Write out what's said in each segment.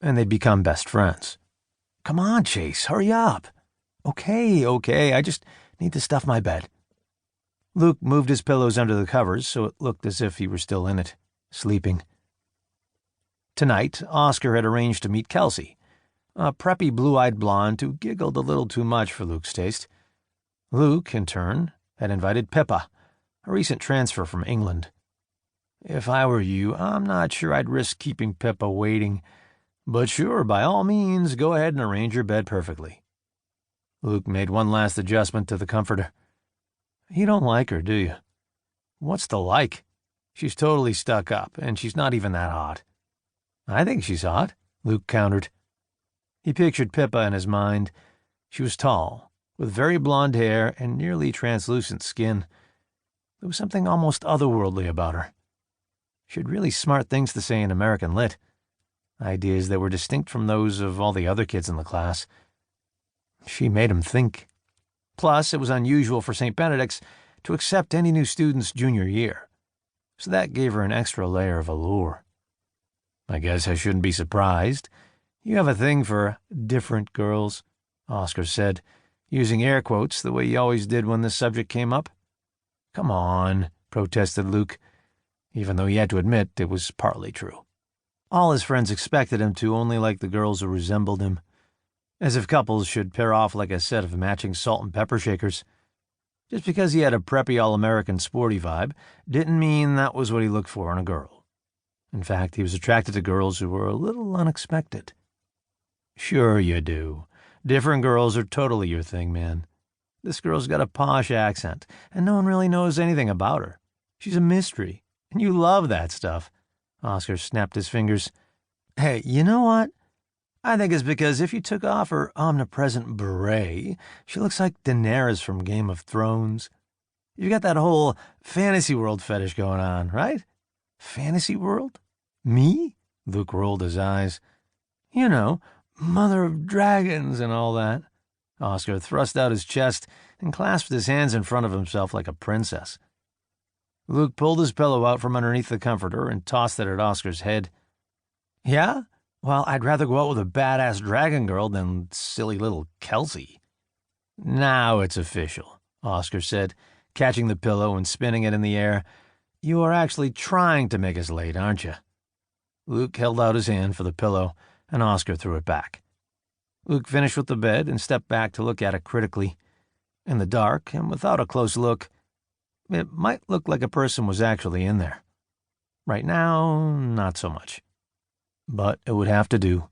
and they'd become best friends. "Come on, Chase, hurry up." Okay, I just need to stuff my bed." Luke moved his pillows under the covers so it looked as if he were still in it, sleeping. Tonight, Oscar had arranged to meet Kelsey, a preppy blue-eyed blonde who giggled a little too much for Luke's taste. Luke, in turn, had invited Pippa, a recent transfer from England. If I were you, I'm not sure I'd risk keeping Pippa waiting, but sure, by all means, go ahead and arrange your bed perfectly. Luke made one last adjustment to the comforter. "You don't like her, do you?" "What's the like? She's totally stuck up, and she's not even that hot." "I think she's hot," Luke countered. He pictured Pippa in his mind. She was tall, with very blonde hair and nearly translucent skin. There was something almost otherworldly about her. She had really smart things to say in American Lit, ideas that were distinct from those of all the other kids in the class. She made him think. Plus, it was unusual for St. Benedict's to accept any new students junior year, so that gave her an extra layer of allure. "I guess I shouldn't be surprised. You have a thing for different girls," Oscar said, using air quotes the way he always did when this subject came up. "Come on," protested Luke, even though he had to admit it was partly true. All his friends expected him to only like the girls who resembled him, as if couples should pair off like a set of matching salt and pepper shakers. Just because he had a preppy all-American sporty vibe didn't mean that was what he looked for in a girl. In fact, he was attracted to girls who were a little unexpected. "Sure you do. Different girls are totally your thing, man. This girl's got a posh accent, and no one really knows anything about her. She's a mystery, and you love that stuff." Oscar snapped his fingers. "Hey, you know what? I think it's because if you took off her omnipresent beret, she looks like Daenerys from Game of Thrones. You got that whole fantasy world fetish going on, right?" "Fantasy world? Me?" Luke rolled his eyes. "You know, Mother of Dragons and all that." Oscar thrust out his chest and clasped his hands in front of himself like a princess. Luke pulled his pillow out from underneath the comforter and tossed it at Oscar's head. "Yeah? Well, I'd rather go out with a badass dragon girl than silly little Kelsey." "Now it's official," Oscar said, catching the pillow and spinning it in the air. "You are actually trying to make us late, aren't you?" Luke held out his hand for the pillow, and Oscar threw it back. Luke finished with the bed and stepped back to look at it critically. In the dark, and without a close look, it might look like a person was actually in there. Right now, not so much. But it would have to do.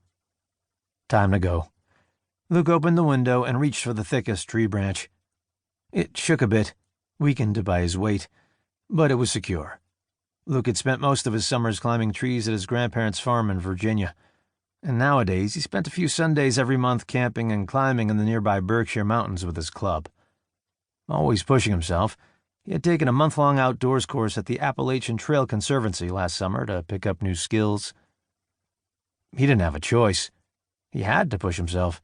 Time to go. Luke opened the window and reached for the thickest tree branch. It shook a bit, weakened by his weight, but it was secure. Luke had spent most of his summers climbing trees at his grandparents' farm in Virginia, and nowadays he spent a few Sundays every month camping and climbing in the nearby Berkshire Mountains with his club. Always pushing himself, he had taken a month-long outdoors course at the Appalachian Trail Conservancy last summer to pick up new skills. He didn't have a choice. He had to push himself.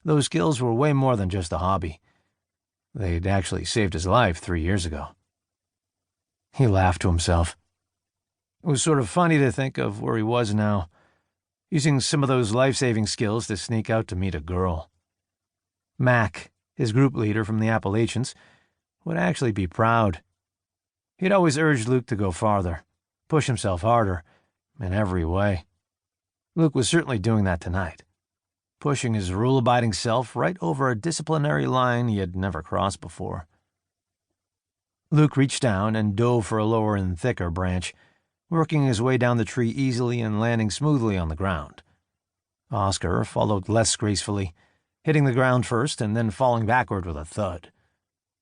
Those skills were way more than just a hobby. They'd actually saved his life 3 years ago. He laughed to himself. It was sort of funny to think of where he was now, using some of those life-saving skills to sneak out to meet a girl. Mac, his group leader from the Appalachians, would actually be proud. He'd always urged Luke to go farther, push himself harder, in every way. Luke was certainly doing that tonight, pushing his rule-abiding self right over a disciplinary line he had never crossed before. Luke reached down and dove for a lower and thicker branch, working his way down the tree easily and landing smoothly on the ground. Oscar followed less gracefully, hitting the ground first and then falling backward with a thud.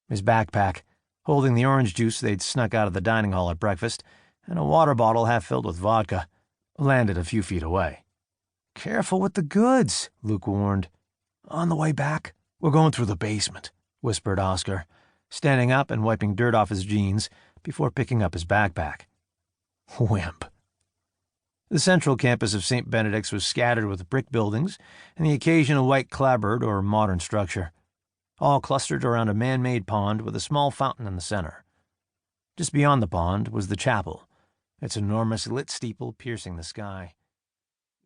His backpack, holding the orange juice they'd snuck out of the dining hall at breakfast, and a water bottle half filled with vodka, landed a few feet away. "Careful with the goods," Luke warned. "On the way back, we're going through the basement," whispered Oscar, standing up and wiping dirt off his jeans before picking up his backpack. Wimp. The central campus of St. Benedict's was scattered with brick buildings and the occasional white clapboard or modern structure, all clustered around a man-made pond with a small fountain in the center. Just beyond the pond was the chapel, its enormous lit steeple piercing the sky.